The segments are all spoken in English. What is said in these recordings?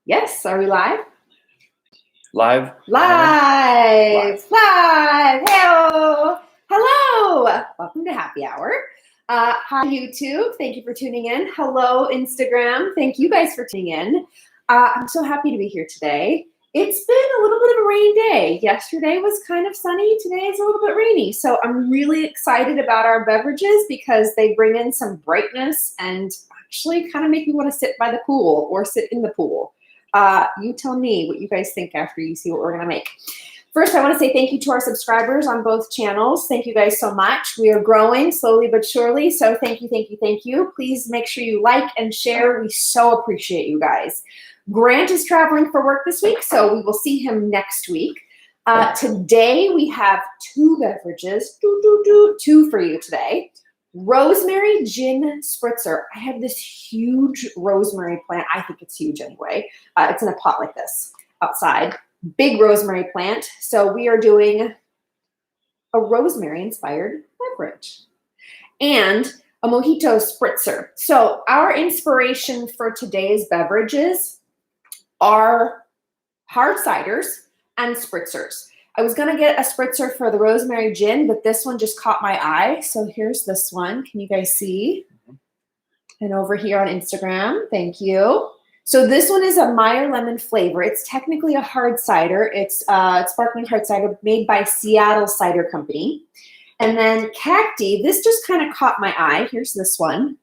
Yes, are we live? Live. Hello. Welcome to Happy Hour. Hi, YouTube. Thank you for tuning in. Hello, Instagram. Thank you guys for tuning in. I'm so happy to be here today. It's been a little bit of a rainy day. Yesterday was kind of sunny. Today is a little bit rainy. So I'm really excited about our beverages because they bring in some brightness and actually kind of make me want to sit by the pool or sit in the pool. You tell me what you guys think after you see what we're going to make. First, I want to say thank you to our subscribers on both channels. Thank you guys so much. We are growing slowly but surely. So thank you. Please make sure you like and share. We so appreciate you guys. Grant is traveling for work this week, so we will see him next week. Today, we have two beverages, two for you today. Rosemary Gin Spritzer. I have this huge rosemary plant. I think it's huge anyway. It's in a pot like this outside. Big rosemary plant. So we are doing a rosemary-inspired beverage. And a mojito spritzer. So our inspiration for today's beverages are hard ciders and spritzers. I was gonna get a spritzer for the rosemary gin, but this one just caught my eye. So here's this one. Can you guys see? And over here on Instagram, thank you. So this one is a Meyer lemon flavor. It's technically a hard cider. It's sparkling hard cider made by Seattle Cider Company. And then Cacti, this just kind of caught my eye. Here's this one.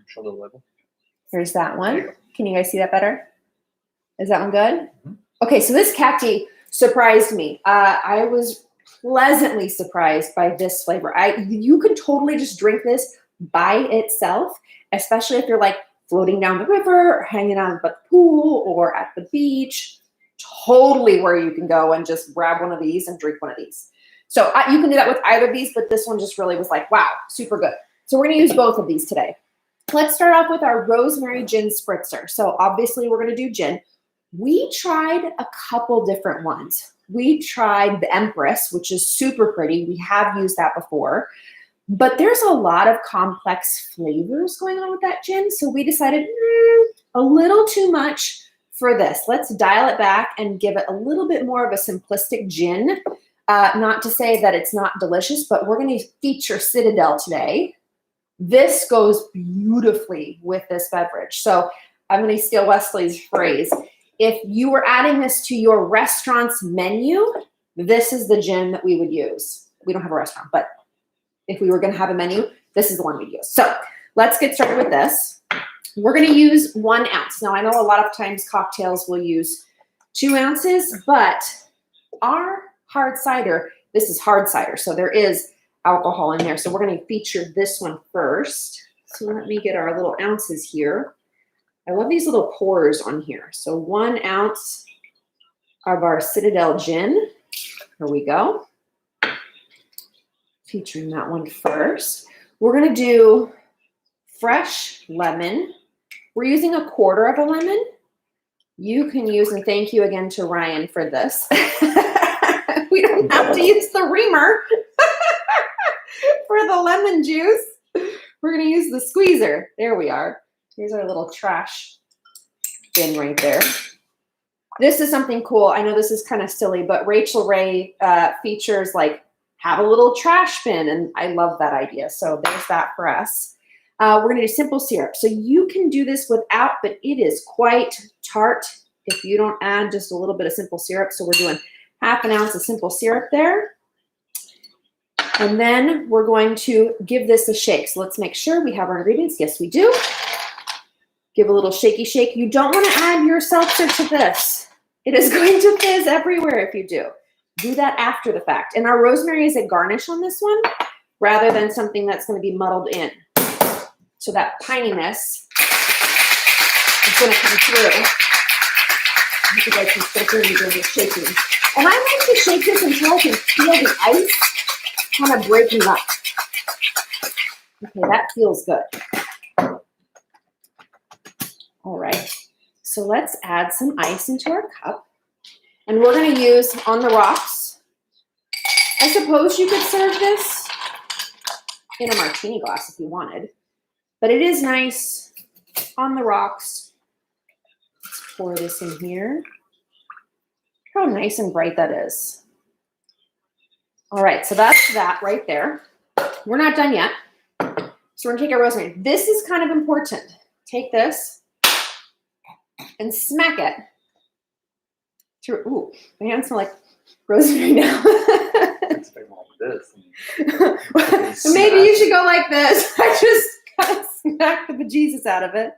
Show the label. Here's that one. Can you guys see that better? Is that one good? Mm-hmm. Okay, so this Cacti surprised me. I was pleasantly surprised by this flavor. You could totally just drink this by itself, especially if you're like floating down the river or hanging out at the pool or at the beach. Totally where you can go and just grab one of these and drink one of these. So you can do that with either of these, but this one just really was like, wow, super good. So we're gonna use both of these today. Let's start off with our rosemary gin spritzer. So obviously we're gonna do gin. We tried a couple different ones. We tried the Empress, which is super pretty. We have used that before, but there's a lot of complex flavors going on with that gin. So we decided a little too much for this. Let's dial it back and give it a little bit more of a simplistic gin. Not to say that it's not delicious, but we're going to feature Citadel today. This goes beautifully with this beverage. So I'm going to steal Wesley's phrase. If you were adding this to your restaurant's menu, this is the gin that we would use. We don't have a restaurant, but if we were going to have a menu, this is the one we'd use. So let's get started with this. We're going to use 1 ounce. Now, I know a lot of times cocktails will use 2 ounces, but our hard cider, this is hard cider, so there is alcohol in there. So we're going to feature this one first. So let me get our little ounces here. I love these little pours on here. So 1 ounce of our Citadel gin. Here we go. Featuring that one first. We're going to do fresh lemon. We're using 1/4 of a lemon. You can use, and thank you again to Ryan for this. We don't have to use the reamer for the lemon juice. We're going to use the squeezer. There we are. Here's our little trash bin right there. This is something cool. I know this is kind of silly, but Rachel Ray features like have a little trash bin, and I love that idea. So there's that for us. We're going to do simple syrup. So you can do this without, but it is quite tart if you don't add just a little bit of simple syrup. So we're doing 1/2 ounce of simple syrup there. And then we're going to give this a shake. So let's make sure we have our ingredients. Yes, we do. Give a little shaky shake. You don't want to add your seltzer to this. It is going to fizz everywhere if you do. Do that after the fact. And our rosemary is a garnish on this one rather than something that's going to be muddled in. So that pininess is going to come through. I hope you guys can still hear me doing this shaking. And I like to shake this until I can feel the ice kind of breaking up. Okay, that feels good. All right, so let's add some ice into our cup. And we're going to use on the rocks. I suppose you could serve this in a martini glass if you wanted. But it is nice on the rocks. It's pour this in here. How nice and bright that is. All right, so that's that right there. We're not done yet. So we're gonna take our rosemary. This is kind of important. Take this and smack it through. Ooh, my hands smell like rosemary now. Maybe you should go like this. I just kind of smacked the bejesus out of it.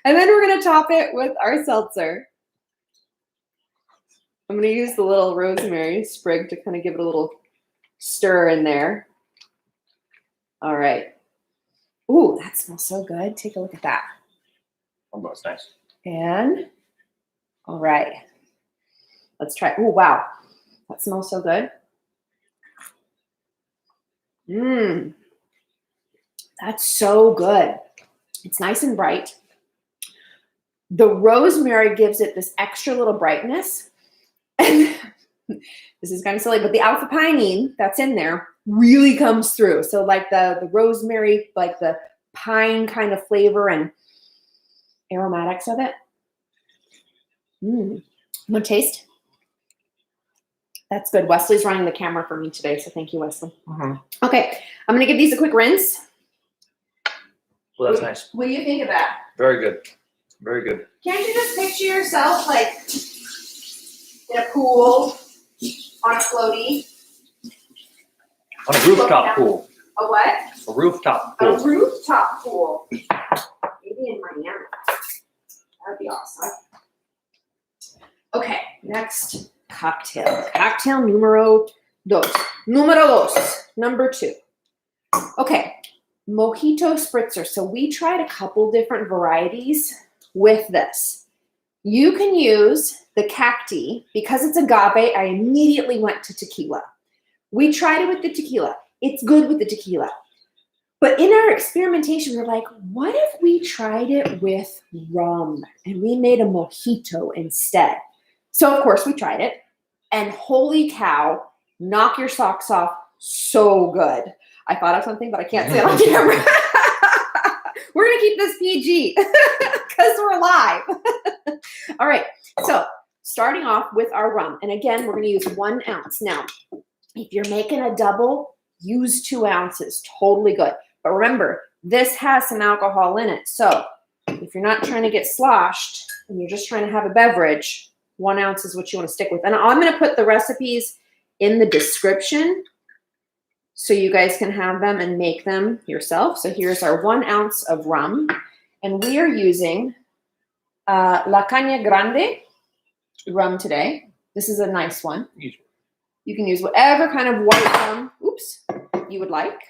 And then we're gonna top it with our seltzer. I'm gonna use the little rosemary sprig to kind of give it a little stir in there. All right. Ooh, that smells so good. Take a look at that. Oh, that's nice. And, all right. Let's try. Oh, wow. That smells so good. Mmm. That's so good. It's nice and bright. The rosemary gives it this extra little brightness. And this is kind of silly, but the alpha pinene that's in there really comes through. So like the rosemary, like the pine kind of flavor and aromatics of it. You want to taste? That's good. Wesley's running the camera for me today, so thank you, Wesley. Okay, I'm going to give these a quick rinse. Well, that's nice. What do you think of that? Very good. Very good. Can't you just picture yourself like in a pool, on a floaty? On a rooftop pool. A what? A rooftop pool. A rooftop pool. Maybe in Miami. That'd be awesome. Okay, next cocktail. Cocktail numero dos. Numero dos. Number 2. Okay, mojito spritzer. So we tried a couple different varieties with this. You can use the cacti. Because it's agave, I immediately went to tequila. We tried it with the tequila. It's good with the tequila. But in our experimentation, we're like, what if we tried it with rum and we made a mojito instead? So of course we tried it, and holy cow, knock your socks off, so good. I thought of something, but I can't say it on camera. We're gonna keep this PG because we're live. All right, so starting off with our rum, and again, we're gonna use 1 ounce. Now, if you're making a double, use 2 ounces, totally good. But remember, this has some alcohol in it. So if you're not trying to get sloshed and you're just trying to have a beverage, 1 ounce is what you want to stick with. And I'm going to put the recipes in the description so you guys can have them and make them yourself. So here's our 1 ounce of rum. And we are using La Caña Grande rum today. This is a nice one. You can use whatever kind of white rum, you would like.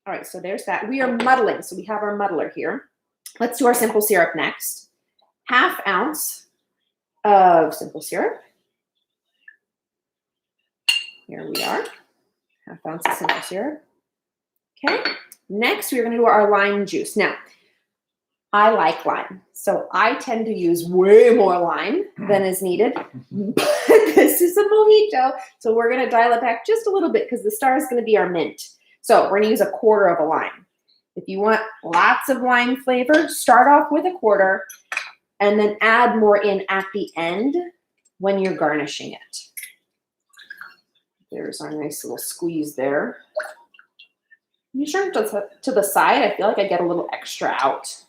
All right, so there's that. We are muddling, so we have our muddler here. Let's do our simple syrup next. 1/2 ounce of simple syrup. Here we are. 1/2 ounce of simple syrup. Okay, next we're gonna do our lime juice. Now, I like lime, so I tend to use way more lime than is needed. But this is a mojito, so we're gonna dial it back just a little bit because the star is gonna be our mint. So we're gonna use 1/4 of a lime. If you want lots of lime flavor, start off with 1/4 and then add more in at the end when you're garnishing it. There's our nice little squeeze there. You turn to the side. I feel like I get a little extra out.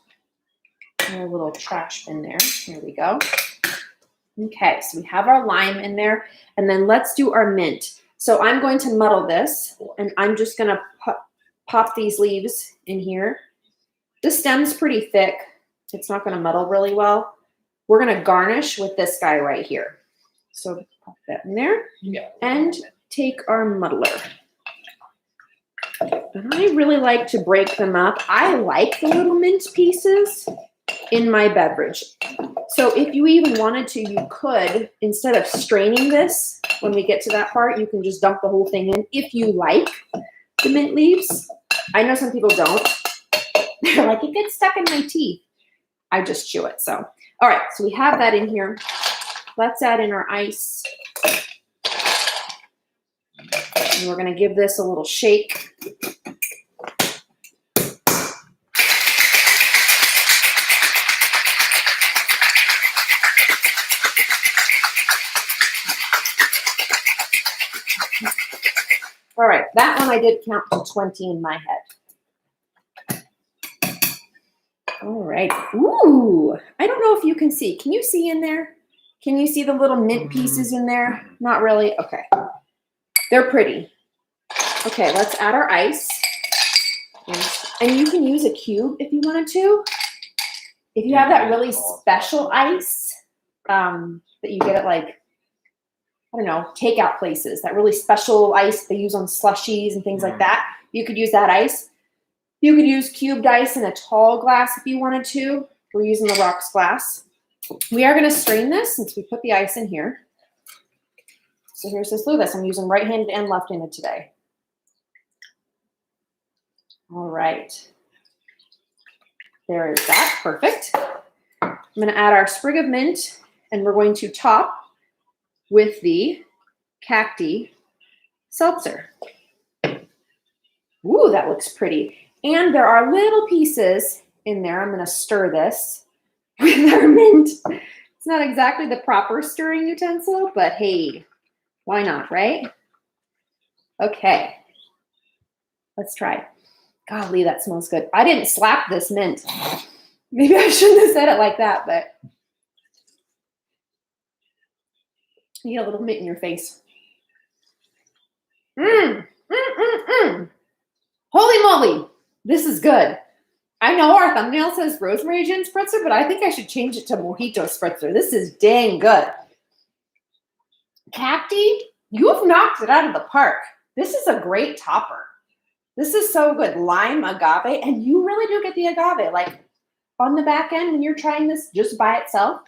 A little trash bin there. Here we go. Okay, so we have our lime in there, and then let's do our mint. So I'm going to muddle this, and I'm just gonna pop these leaves in here. The stem's pretty thick. It's not gonna muddle really well. We're gonna garnish with this guy right here. So pop that in there, and take our muddler. And I really like to break them up. I like the little mint pieces in my beverage. So if you even wanted to, you could, instead of straining this, when we get to that part, you can just dump the whole thing in if you like the mint leaves. I know some people don't. They're like, it gets stuck in my teeth. I just chew it. So, all right, so we have that in here. Let's add in our ice. And we're gonna give this a little shake. All right, that one I did count to 20 in my head. All right. Ooh, I don't know if you can see. Can you see in there? Can you see the little mint pieces in there? Not really? Okay. They're pretty. Okay, let's add our ice. And you can use a cube if you wanted to. If you have that really special ice that you get at like, I don't know, takeout places, that really special ice they use on slushies and things like that, you could use that ice. You could use cubed ice in a tall glass if you wanted to. We're using the rocks glass. We are going to strain this since we put the ice in here. So here's this Lewis. I'm using right-handed and left-handed today. All right. There is that. Perfect. I'm going to add our sprig of mint, and we're going to top with the Cacti seltzer. Ooh, that looks pretty. And there are little pieces in there. I'm going to stir this with our mint. It's not exactly the proper stirring utensil, but hey, why not, right? Okay. Let's try. Golly, that smells good. I didn't slap this mint. Maybe I shouldn't have said it like that, but you get a little mint in your face. Holy moly, this is good. I know our thumbnail says Rosemary Gin Spritzer, but I think I should change it to Mojito Spritzer. This is dang good. Cacti, you've knocked it out of the park. This is a great topper. This is so good. Lime, agave, and you really do get the agave. Like on the back end when you're trying this just by itself.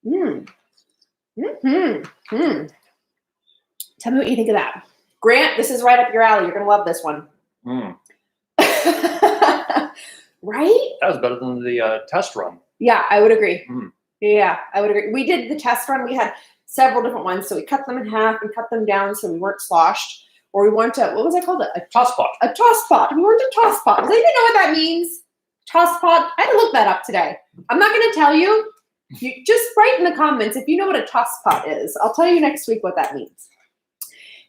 Tell me what you think of that. Grant, this is right up your alley. You're going to love this one. Right? That was better than the test run. Yeah, I would agree. Yeah, I would agree. We did the test run. We had several different ones. So we cut them in half and cut them down so we weren't sloshed. Or we weren't what was it called? A toss pot. A toss pot. We weren't a toss pot. Does anybody know what that means? Toss pot? I had to look that up today. I'm not going to tell you. You just write in the comments if you know what a toss pot is. I'll tell you next week what that means.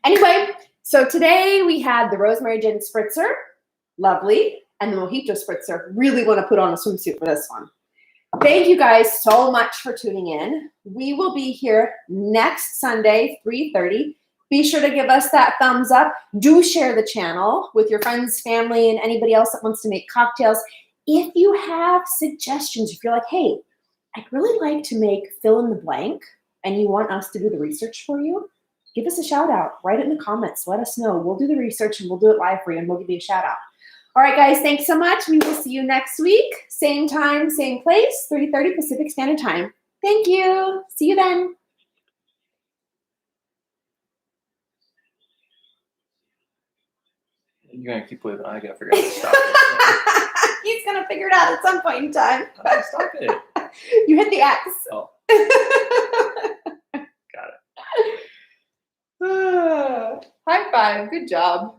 Anyway, so today we had the Rosemary Gin Spritzer. Lovely. And the Mojito Spritzer. Really want to put on a swimsuit for this one. Thank you guys so much for tuning in. We will be here next Sunday, 3:30. Be sure to give us that thumbs up. Do share the channel with your friends, family, and anybody else that wants to make cocktails. If you have suggestions, if you're like, hey, I'd really like to make fill in the blank, and you want us to do the research for you, give us a shout out. Write it in the comments. Let us know. We'll do the research, and we'll do it live for you, and we'll give you a shout out. All right, guys, thanks so much. We will see you next week. Same time, same place, 3:30 Pacific Standard Time. Thank you. See you then. You're going to keep waving. I got to figure out how to stop it. He's going to figure it out at some point in time. Stop it. You hit the X. Oh. Got it. High five. Good job.